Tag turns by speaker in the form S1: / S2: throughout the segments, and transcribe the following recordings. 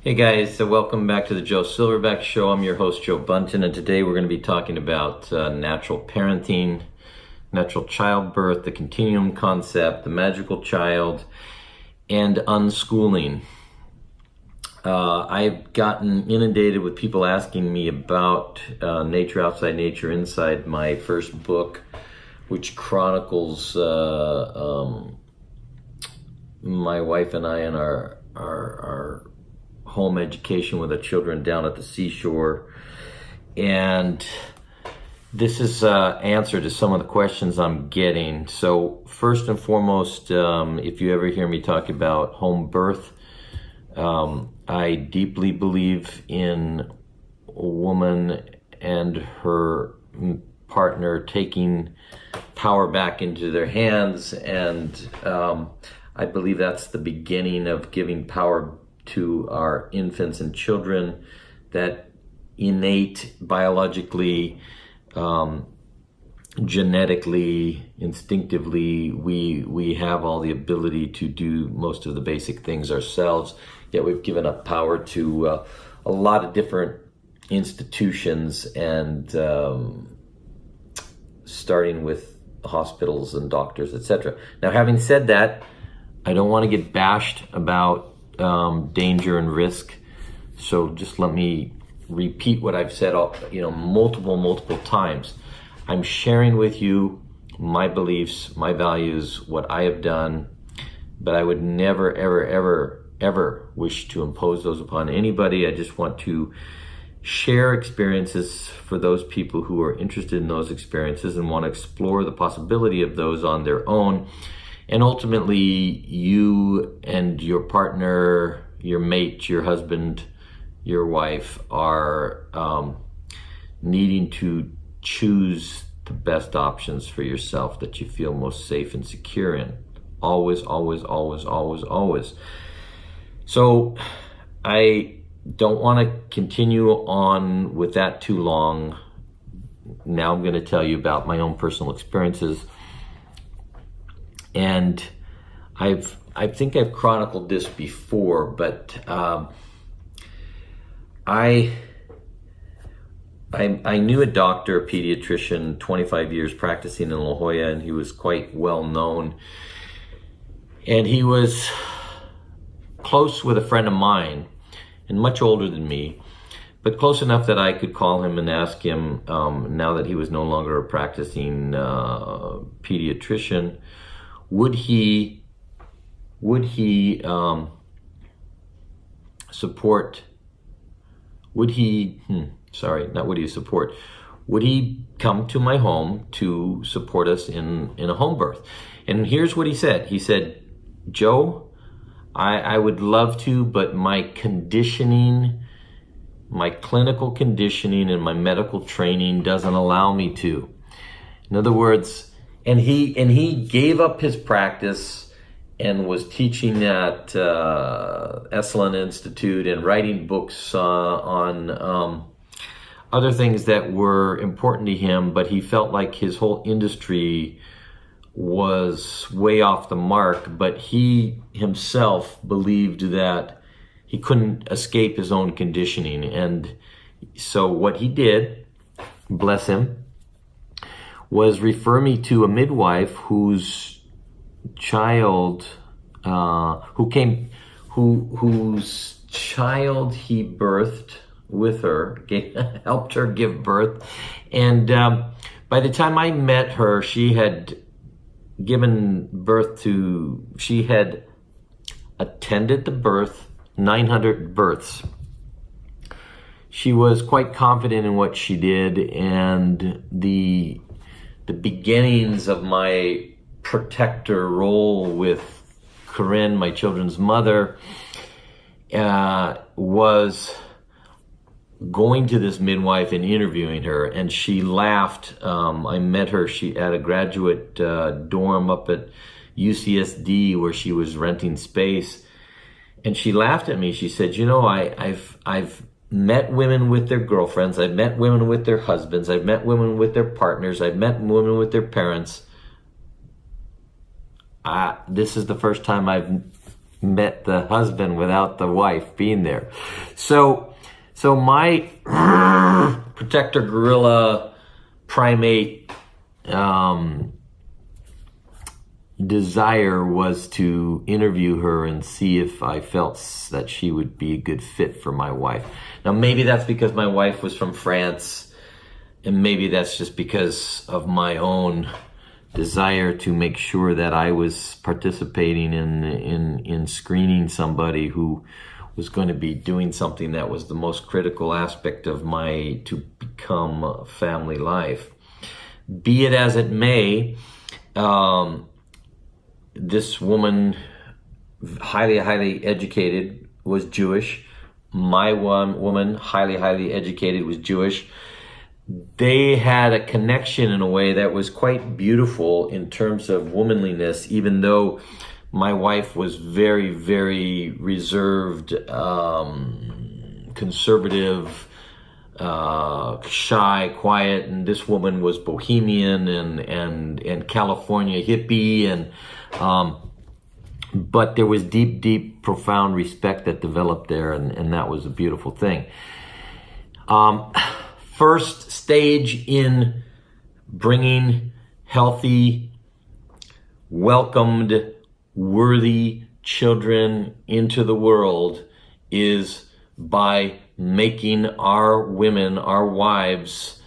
S1: Hey guys, welcome back to the Joe Silverback Show. I'm your host, Joe Bunton, and today we're going to be talking about natural parenting, natural childbirth, the continuum concept, the magical child, and unschooling. I've gotten inundated with people asking me about Nature Outside, Nature Inside, my first book, which chronicles my wife and I and our home education with our children down at the seashore. And this is answer to some of the questions I'm getting. So first and foremost, if you ever hear me talk about home birth, I deeply believe in a woman and her partner taking power back into their hands, and I believe that's the beginning of giving power to our infants and children, that innate, biologically, genetically, instinctively, we have all the ability to do most of the basic things ourselves, yet we've given up power to a lot of different institutions, and starting with hospitals and doctors, etc. Now, having said that, I don't want to get bashed about danger and risk, so just let me repeat what I've said multiple times. I'm sharing with you my beliefs, my values, what I have done, but I would never ever wish to impose those upon anybody. I just want to share experiences for those people who are interested in those experiences and want to explore the possibility of those on their own. And ultimately, you and your partner, your mate, your husband, your wife are needing to choose the best options for yourself that you feel most safe and secure in. Always, always, always, always, always. So I don't want to continue on with that too long. Now I'm going to tell you about my own personal experiences. And I think I've chronicled this before, but I knew a doctor, a pediatrician, 25 years practicing in La Jolla, and he was quite well known. And he was close with a friend of mine, and much older than me, but close enough that I could call him and ask him, now that he was no longer a practicing pediatrician, would he come to my home to support us in a home birth? And here's what he said. He said, Joe, I would love to, but my conditioning, my clinical conditioning and my medical training doesn't allow me to. In other words, and he gave up his practice and was teaching at Esalen Institute and writing books on other things that were important to him, but he felt like his whole industry was way off the mark, but he himself believed that he couldn't escape his own conditioning. And so what he did, bless him, was refer me to a midwife whose child, whose child he birthed with her, helped her give birth. And by the time I met her, she had attended the birth, 900 births. She was quite confident in what she did, and the beginnings of my protector role with Corinne, my children's mother, was going to this midwife and interviewing her. And she laughed. I met her at a graduate dorm up at UCSD where she was renting space, and she laughed at me. She said, I've met women with their girlfriends, I've met women with their husbands, I've met women with their partners, I've met women with their parents. This is the first time I've met the husband without the wife being there. So my protector gorilla primate desire was to interview her and see if I felt that she would be a good fit for my wife. Now, maybe that's because my wife was from France, and maybe that's just because of my own desire to make sure that I was participating in screening somebody who was going to be doing something that was the most critical aspect of my to become family life. Be it as it may, this woman, highly educated, was Jewish. My woman, highly educated, was Jewish. They had a connection in a way that was quite beautiful in terms of womanliness, even though my wife was very, very reserved, conservative, shy, quiet, and this woman was bohemian and California hippie, and but there was deep, profound respect that developed there, and that was a beautiful thing. First stage in bringing healthy, welcomed, worthy children into the world is by making our women, our wives,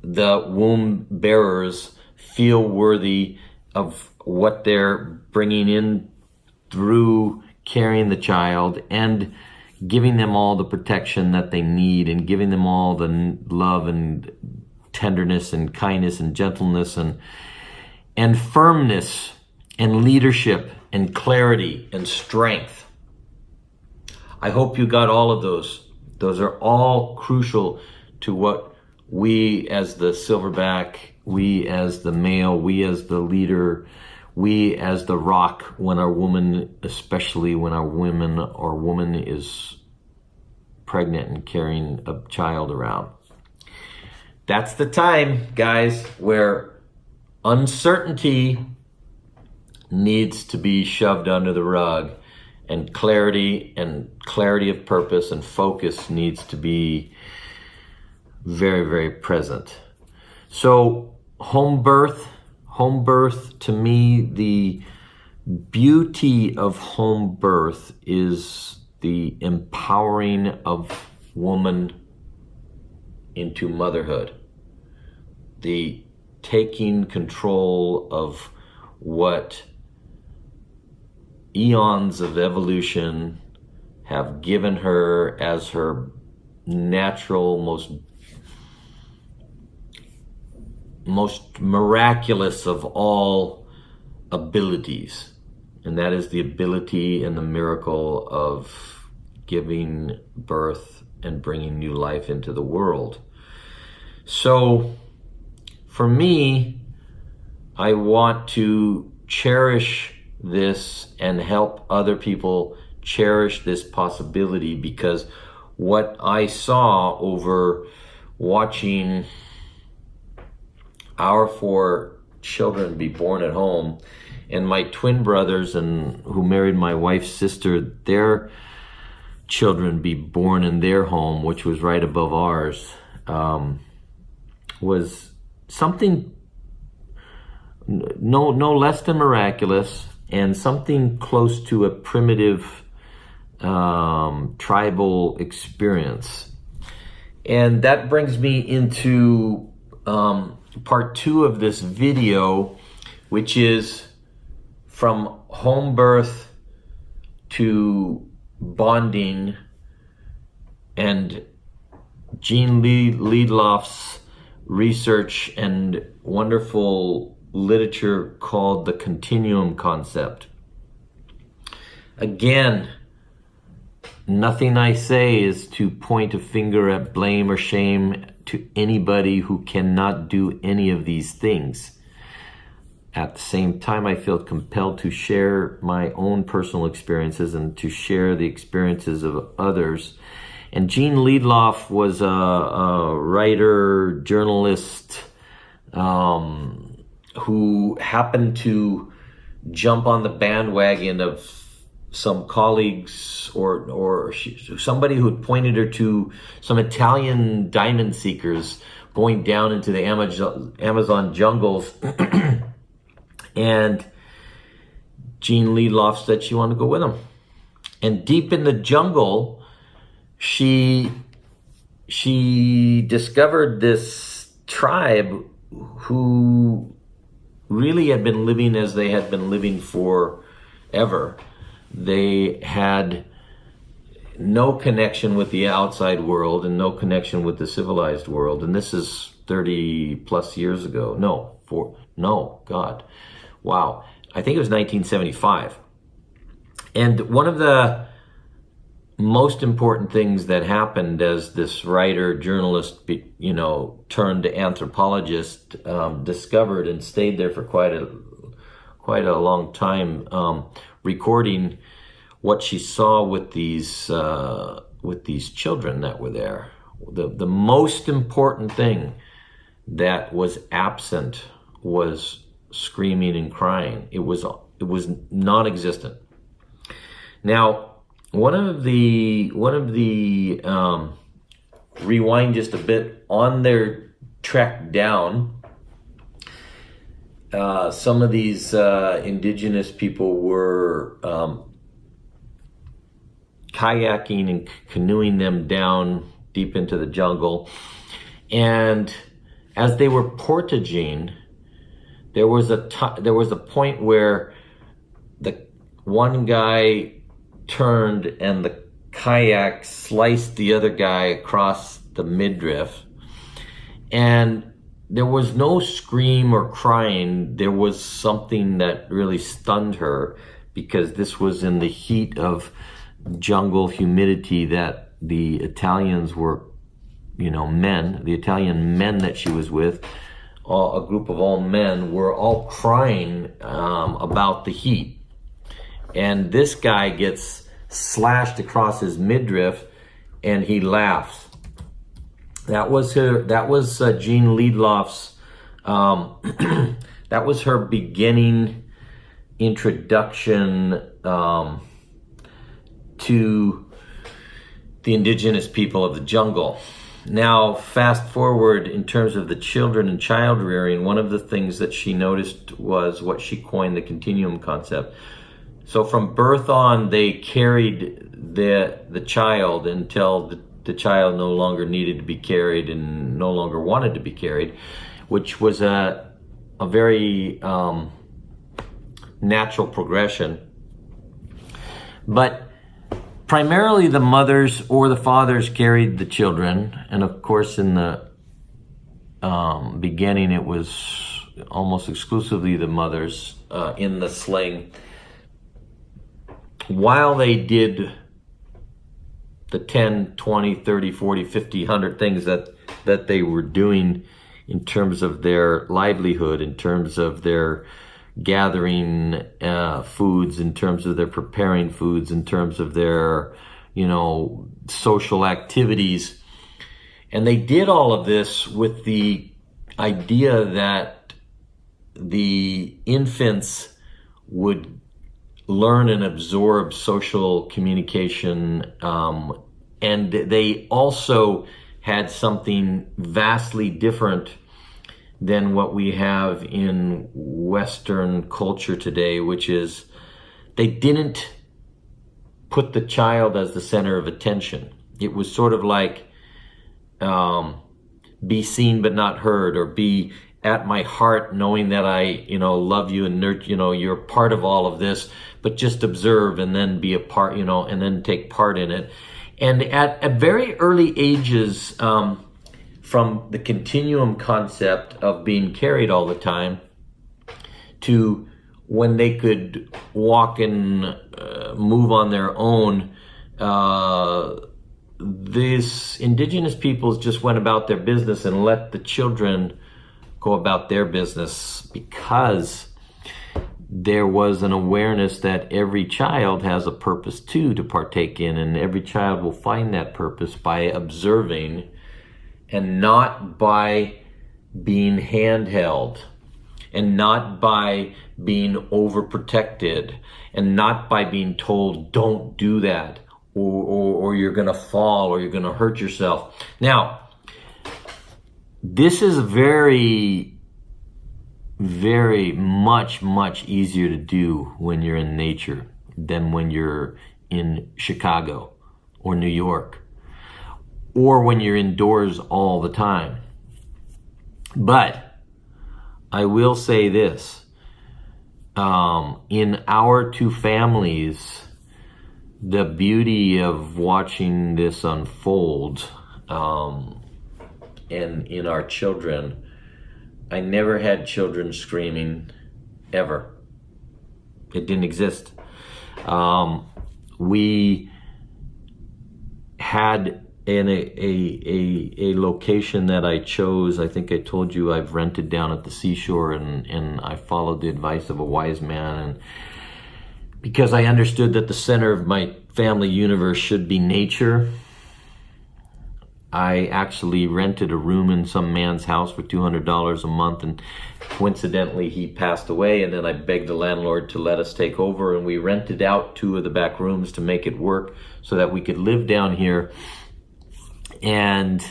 S1: the womb bearers, feel worthy of what they're bringing in through carrying the child, and giving them all the protection that they need, and giving them all the love and tenderness and kindness and gentleness and firmness and leadership and clarity and strength. I hope you got all of those. Those are all crucial to what we as the Silverback, we as the male, we as the leader, we as the rock, when our woman, especially when our woman is pregnant and carrying a child around. That's the time, guys, where uncertainty needs to be shoved under the rug, and clarity of purpose and focus needs to be very, very present. So home birth, to me, the beauty of home birth is the empowering of woman into motherhood, the taking control of what eons of evolution have given her as her natural, most miraculous of all abilities, and that is the ability and the miracle of giving birth and bringing new life into the world. So for me, I want to cherish this and help other people cherish this possibility, because what I saw over watching our 4 children be born at home, and my twin brothers, and who married my wife's sister, their children be born in their home, which was right above ours, was something no less than miraculous, and something close to a primitive tribal experience. And that brings me into part 2 of this video, which is from home birth to bonding, and Gene Liedloff's research and wonderful literature called the CONTINUUM concept. Again, nothing I say is to point a finger at blame or shame to anybody who cannot do any of these things. At the same time, I feel compelled to share my own personal experiences and to share the experiences of others. And Gene Liedloff was a writer, journalist, who happened to jump on the bandwagon of some colleagues or somebody who had pointed her to some Italian diamond seekers going down into the Amazon jungles. And Jean Liedloff said she wanted to go with them. And deep in the jungle, she discovered this tribe who really had been living as they had been living forever. They had no connection with the outside world and no connection with the civilized world. And this is 30 plus years ago. Wow. I think it was 1975. And one of the most important things that happened as this writer, journalist, turned anthropologist, discovered and stayed there for quite a long time, recording what she saw with these children that were there. The most important thing that was absent was screaming and crying. It was non-existent. Now, one of the rewind just a bit, on their trek down, some of these indigenous people were kayaking and canoeing them down deep into the jungle. And as they were portaging, there was a point where the one guy turned and the kayak sliced the other guy across the midriff. And there was no scream or crying. There was something that really stunned her, because this was in the heat of jungle humidity that the Italians were, the Italian men that she was with, a group of all men, were all crying about the heat. And this guy gets slashed across his midriff and he laughs. That was Jean Liedloff's, that was her beginning introduction to the indigenous people of the jungle. Now, fast forward in terms of the children and child rearing, one of the things that she noticed was what she coined the continuum concept. So from birth on, they carried the child until the child no longer needed to be carried and no longer wanted to be carried, which was a very natural progression. But primarily the mothers or the fathers carried the children. And of course, in the beginning, it was almost exclusively the mothers in the sling. While they did the 10, 20, 30, 40, 50, 100 things that they were doing in terms of their livelihood, in terms of their gathering foods, in terms of their preparing foods, in terms of their, social activities. And they did all of this with the idea that the infants would learn and absorb social communication, and they also had something vastly different than what we have in Western culture today, which is they didn't put the child as the center of attention. It was sort of like be seen but not heard, or be at my heart knowing that I, love you and nurture, you're part of all of this, but just observe and then be a part, and then take part in it. And at very early ages, from the continuum concept of being carried all the time to when they could walk and move on their own, these indigenous peoples just went about their business and let the children go about their business, because there was an awareness that every child has a purpose too to partake in, and every child will find that purpose by observing and not by being handheld. and not by being overprotected, and not by being told, don't do that, or you're gonna fall, or you're gonna hurt yourself. Now, this is very much easier to do when you're in nature than when you're in Chicago or New York, or when you're indoors all the time. But I will say this, in our two families, the beauty of watching this unfold, and in our children, I never had children screaming, ever. It didn't exist. We had in a location that I chose. I think I told you I've rented down at the seashore, and I followed the advice of a wise man, and because I understood that the center of my family universe should be nature, I actually rented a room in some man's house for $200 a month, and coincidentally he passed away, and then I begged the landlord to let us take over, and we rented out 2 of the back rooms to make it work so that we could live down here. And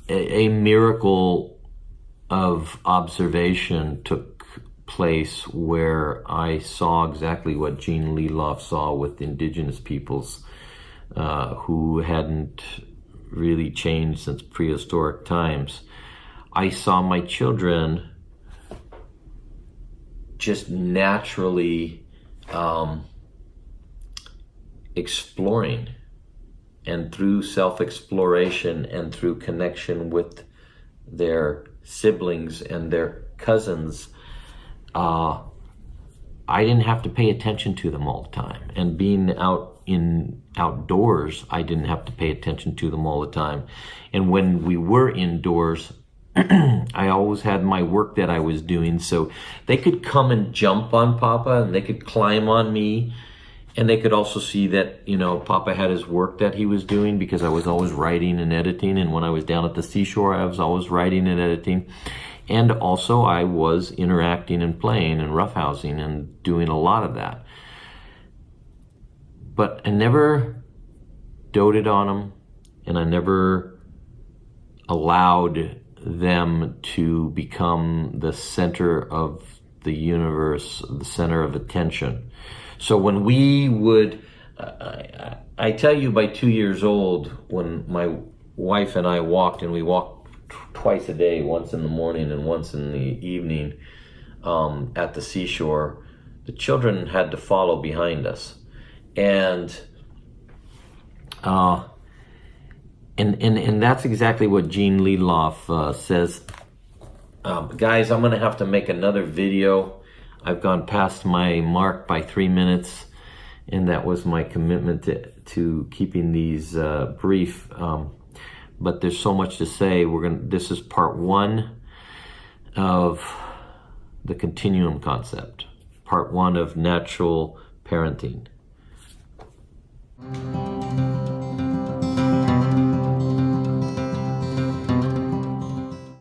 S1: a miracle of observation took place where I saw exactly what Gene Leloff saw with indigenous peoples who hadn't really changed since prehistoric times. I saw my children just naturally exploring, and through self-exploration and through connection with their siblings and their cousins, I didn't have to pay attention to them all the time. And being outdoors, I didn't have to pay attention to them all the time. And when we were indoors, I always had my work that I was doing, so they could come and jump on Papa, and they could climb on me, and they could also see that, you know, Papa had his work that he was doing, because I was always writing and editing, and when I was down at the seashore, I was always writing and editing. And also I was interacting and playing and roughhousing and doing a lot of that. But I never doted on them, and I never allowed them to become the center of the universe, the center of attention. So when we would, I tell you, by 2 years old, when my wife and I walked, and we walked twice a day, once in the morning and once in the evening, at the seashore, the children had to follow behind us. And that's exactly what Gene Leloff says. Guys, I'm going to have to make another video. I've gone past my mark by 3 minutes, and that was my commitment to keeping these brief. But there's so much to say. This is part 1 of the continuum concept, part 1 of natural parenting.